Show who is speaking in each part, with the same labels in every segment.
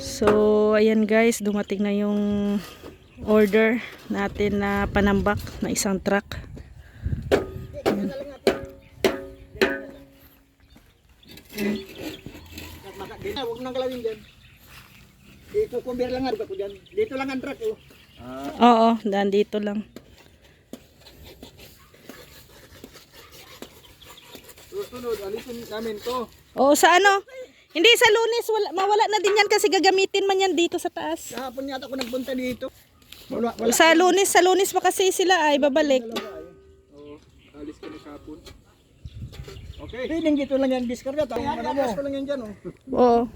Speaker 1: So, ayan guys, dumating na yung order natin na panambak na isang truck.
Speaker 2: Huwag nang galawin dyan. Ikukumbir lang nga ko dyan. Dito lang ang truck oh.
Speaker 1: Oo, daan dito lang.
Speaker 2: Susunod, alisin namin to.
Speaker 1: Oo, sa ano? Hindi, sa Lunes, mawala na din yan kasi gagamitin man yan dito sa taas.
Speaker 2: Kahapon yata ako nagpunta dito. Wala.
Speaker 1: Sa Lunes pa kasi sila ay babalik.
Speaker 2: Oo, alis ka na kahapon. Okay. Hindi dito lang yan diskarga. Alas ko lang yan dyan oh.
Speaker 1: Oo.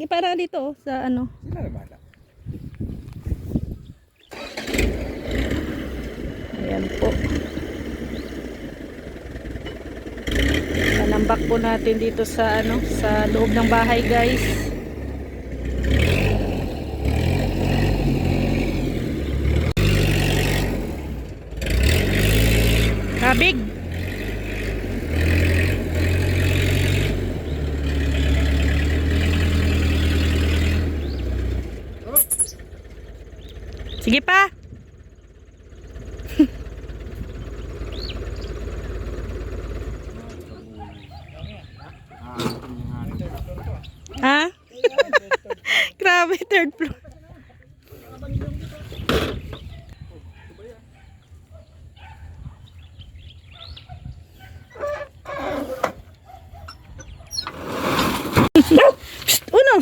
Speaker 1: Para dito sa ano.
Speaker 2: Sila na bala.
Speaker 1: Ayan po. Panambak po natin dito sa ano, sa loob ng bahay, guys. Kabig. Sige pa. Ha? Grabe, third floor. Psst, uno.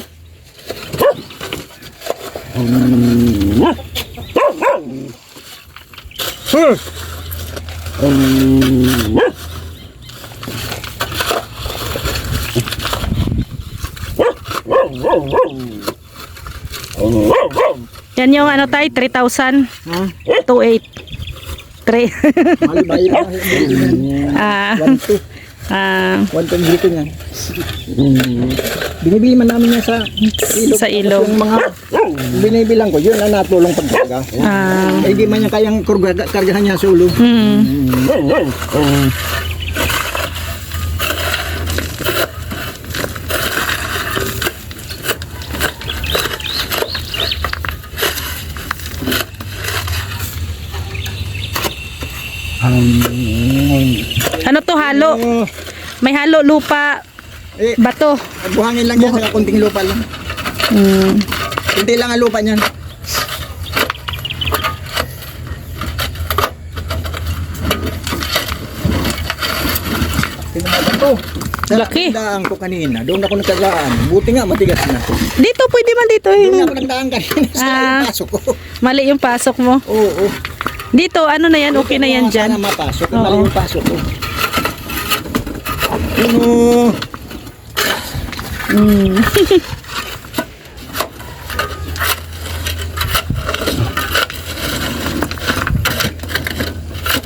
Speaker 1: Yan yung ano tayo, 3,000. 2,800. 3.
Speaker 2: Malibay lang.
Speaker 1: Ah.
Speaker 2: 1-2 dito niyan. Binibili man namin yan sa ilog.
Speaker 1: Sa ilog.
Speaker 2: Yung mga binibilang ko, yun ang natulong pagkaga. Eh di man niya kayang kargahan niya sa ulo.
Speaker 1: Ano to, halo? May halo, lupa, bato.
Speaker 2: Buhangin lang yan sa kunting lupa lang. Kunti lang ang lupa niyan. Tinamagan ko.
Speaker 1: Laki.
Speaker 2: Daan ko kanina. Doon ako nagkagaan. Buti nga matigas na.
Speaker 1: Dito, pwede man dito.
Speaker 2: Doon ako nagdaan kanina sa pasok ko.
Speaker 1: Mali yung pasok mo.
Speaker 2: Oo.
Speaker 1: Dito, ano na yan? Okay na yan dyan.
Speaker 2: Sana mapasok.
Speaker 1: Oo.
Speaker 2: Mali yung pasok ko.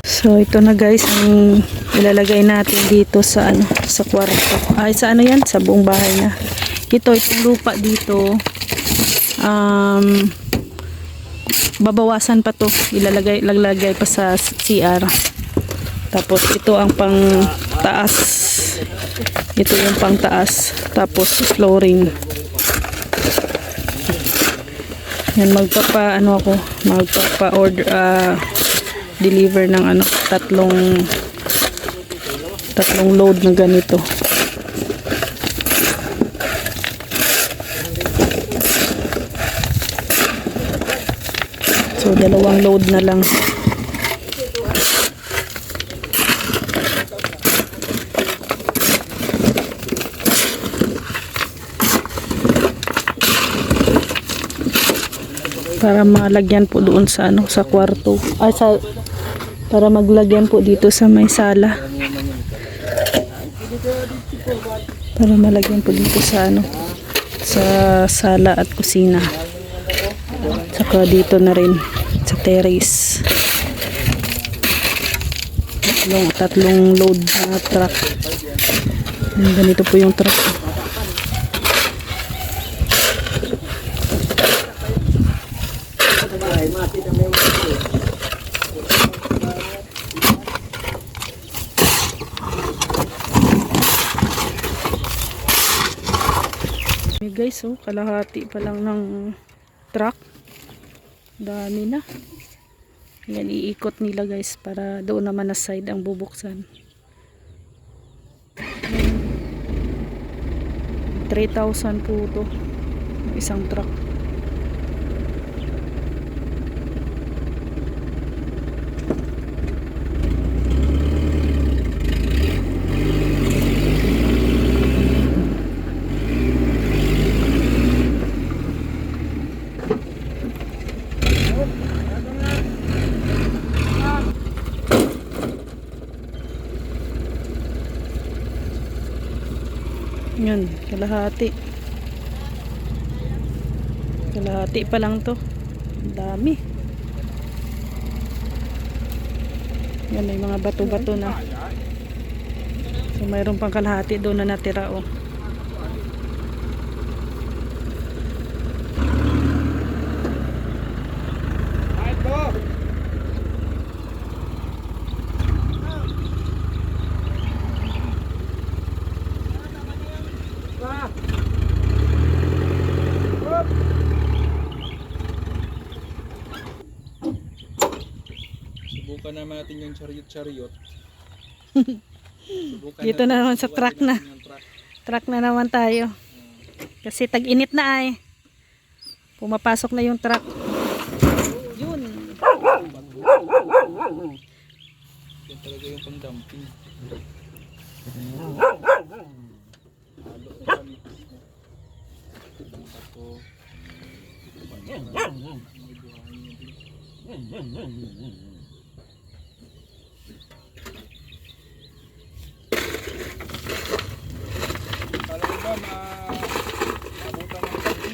Speaker 1: So ito na guys ang ilalagay natin dito sa ano, sa kwarto. Ay sa ano yan, sa buong bahay na. Itong lupa dito. Babawasan pa to. Ilalagay pa sa CR. Tapos ito ang pang taas. Ito yung pang taas. Tapos flooring. Yan magpapa-order deliver ng ano, tatlong load na ganito. So 2 load na lang. Para malagyan po doon sa ano, sa kwarto. Para maglagyan po dito sa may sala. Para malagyan po dito sa ano, sa sala at kusina. Saka dito na rin sa terrace. Tatlong load na truck. Ganito po yung truck. Hey guys, oh, kalahati pa lang ng truck. Dami na. Yan, iikot nila guys para doon naman na side ang bubuksan. 3,000 po ito. Isang truck. Yun, kalahati. Kalahati pa lang to. Ang dami. Yan, may mga bato-bato na. So, mayroon pang kalahati doon na natira, oh.
Speaker 2: Subukan naman natin yung chariot-chariot.
Speaker 1: Dito na naman sa truck na. Truck na naman tayo. Kasi tag-init na ay. Pumapasok na yung truck. Yun.
Speaker 2: Yan talaga yung pang-dumping. Kala ko ba maabutan ng banggi?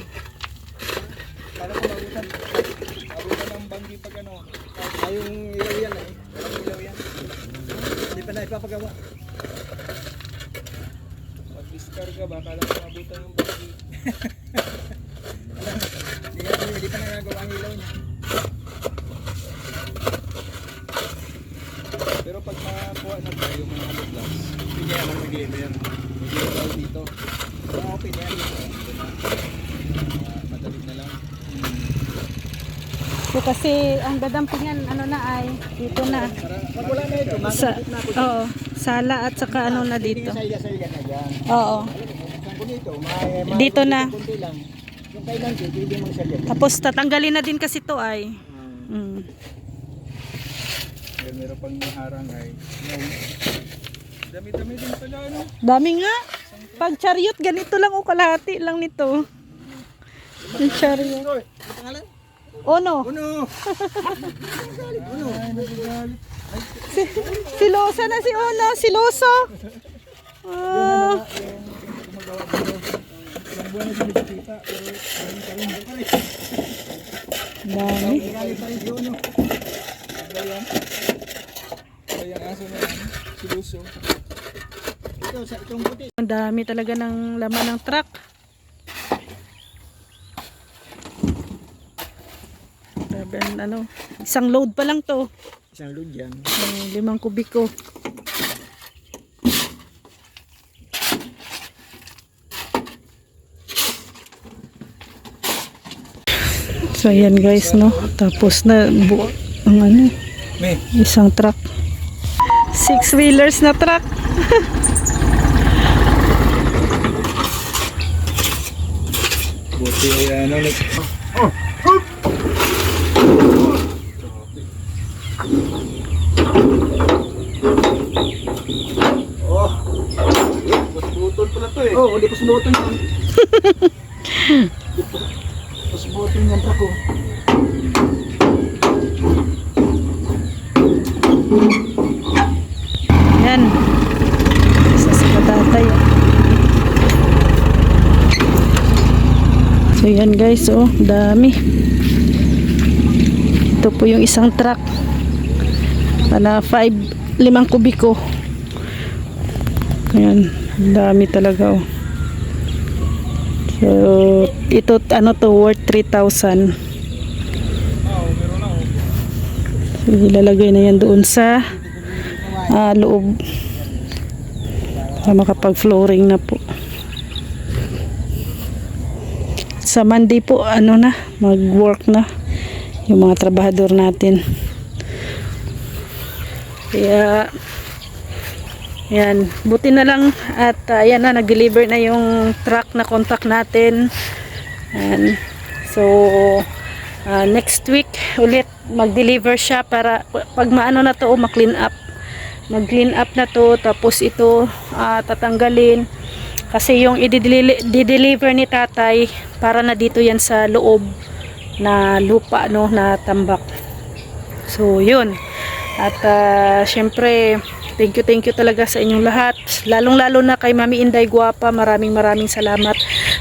Speaker 2: Kala ko maabutan ng banggi pag ano? Ay, yung ilaw yan eh. Walang ilaw yan. Hindi pa na ipapagawa. Pag-discarga ba, kala ko maabutan ng banggi. Hindi pa nagagawa ang ilaw niya. Pero pag makakuha na tayo mga halog-glass, hindi yan ang mag-i-imer. Mag-i-imer dito. So, okay na yan. Madali na lang.
Speaker 1: So kasi ang dadampingan ano na ay dito na.
Speaker 2: Pag wala na ito, makakabit na ako.
Speaker 1: Oo, sala at saka ano na dito.
Speaker 2: Sayga-sayga na dyan.
Speaker 1: Oo.
Speaker 2: Saan ko dito?
Speaker 1: Dito na.
Speaker 2: Kunti lang. Yung kailan dito, hindi mong sayga.
Speaker 1: Tapos tatanggalin na din kasi to ay. Mm.
Speaker 2: Meron pang harang ay. Dami-dami din pala ano.
Speaker 1: Dami nga. Pag chariot ganito lang o kalahati lang nito. Yung chariot.
Speaker 2: Ano pangalan?
Speaker 1: Ono.
Speaker 2: Uno! Uno!
Speaker 1: Silosa na si Ono. Siloso. Ah.
Speaker 2: Ilang buwan na siya nakikita, pero dami pa rin.
Speaker 1: Dami.
Speaker 2: Galit pa rin si Uno. Bayan. Bayang aso na yan. Siluso. Ito, sa itong puti.
Speaker 1: Ang dami talaga ng laman ng truck. Grabe, ano, isang load pa lang to.
Speaker 2: Isang load yan.
Speaker 1: 5 kubiko. So ayan guys, no. Tapos na buo ang ano,
Speaker 2: May.
Speaker 1: isang truck. 6 wheelers na truck.
Speaker 2: Buti ano. Oh. Pusbutol pala to eh. Oh, hindi pusbutol yan. Pusbutol yan truck ko.
Speaker 1: Yan. Isa sa katatay. So yan guys, oh, dami. Ito po yung isang truck. Para 5 kubiko. Ayan, dami talaga, oh. So, ito ano to, worth 3,000. So, ilalagay na yan doon sa loob. Para makapag-flooring na po. sa Monday po ano na, mag-work na yung mga trabahador natin. Kaya yan, buti na lang at yan na, nag-deliver na yung truck na contact natin. And so next week ulit mag-deliver siya para pag maano na to, ma-clean up. Mag-clean up na to, tapos ito tatanggalin kasi yung i-deliver ni tatay para na dito yan sa loob na lupa, no, na tambak. So yun, at syempre thank you talaga sa inyong lahat, lalong-lalo na kay Mami Inday Guapa. Maraming salamat,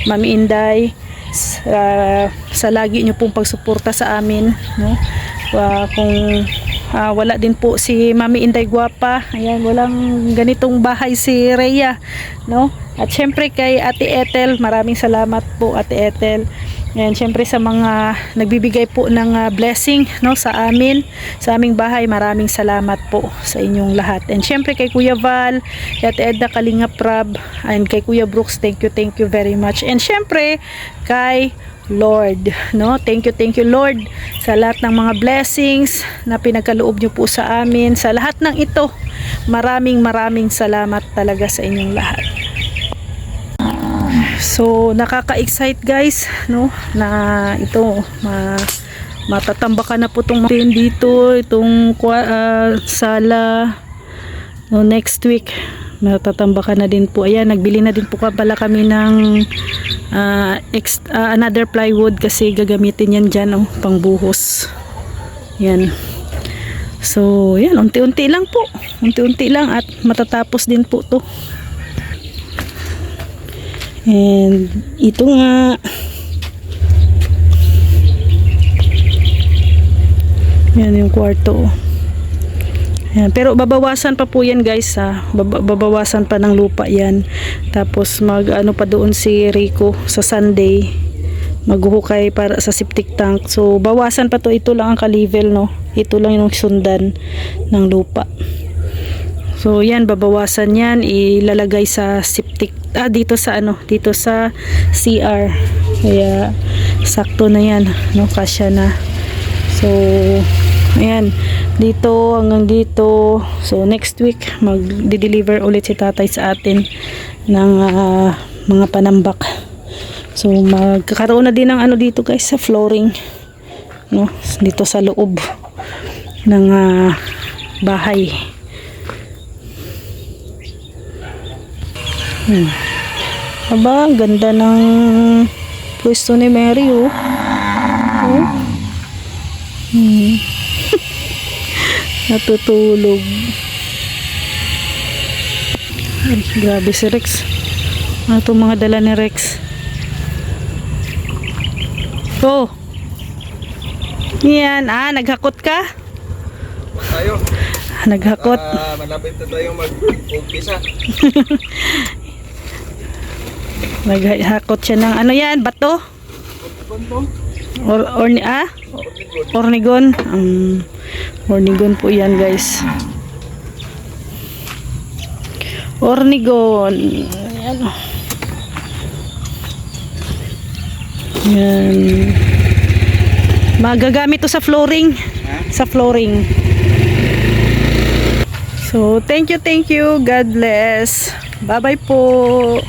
Speaker 1: Mami Inday, sa lagi niyo pong pagsuporta sa amin, no? Kung wala din po si Mami Inday Guapa, ayan, walang ganitong bahay si Rhea, no? At syempre kay Ate Ethel, maraming salamat po Ate Ethel. Ayan, syempre sa mga nagbibigay po ng blessing, no, sa amin, sa aming bahay, maraming salamat po sa inyong lahat. And syempre kay Kuya Val, kay Ate Edda Kalinga Prab, and kay Kuya Brooks, thank you very much. And syempre kay Lord, no, thank you Lord sa lahat ng mga blessings na pinagkaloob nyo po sa amin. Sa lahat ng ito, maraming salamat talaga sa inyong lahat. So nakaka-excite guys, no, na ito matatambakan na po itong dito, itong sala, no, next week matatambakan na din po. Ayan, nagbili na din po pala kami ng another plywood kasi gagamitin yan dyan, oh, pangbuhos. Yan. So yan, unti-unti lang po, unti-unti lang at matatapos din po to. And ito nga, yan yung kwarto. Yan. Pero babawasan pa po yan guys, ha? Babawasan pa ng lupa yan. Tapos ano pa doon si Rico sa Sunday, maghuhukay para sa septic tank. So bawasan pa to, ito lang ang ka-level, no? Ito lang yung sundan ng lupa. So yan, babawasan yan, ilalagay sa septic, dito sa dito sa CR. Kaya sakto na yan, no, kasya na. So ayan, dito hanggang dito. So next week mag-deliver ulit si tatay sa atin ng mga panambak. So magkakaroon na din ng dito guys sa flooring, no, dito sa loob ng bahay. Aba, ganda ng pwesto ni Mary, oh. Natutulog. Ay, grabe si Rex. Ano itong mga dala ni Rex? Oh, yan, naghakot ka?
Speaker 2: Tayo.
Speaker 1: Naghakot.
Speaker 2: Malapit na tayong mag-umpisa.
Speaker 1: Naghakot siya ng yan, bato? Ornigon. Ornigon po yan guys. Ornigon. Ayan. Yan. Magagamit to sa flooring. Sa flooring. So, thank you. God bless. Bye-bye po.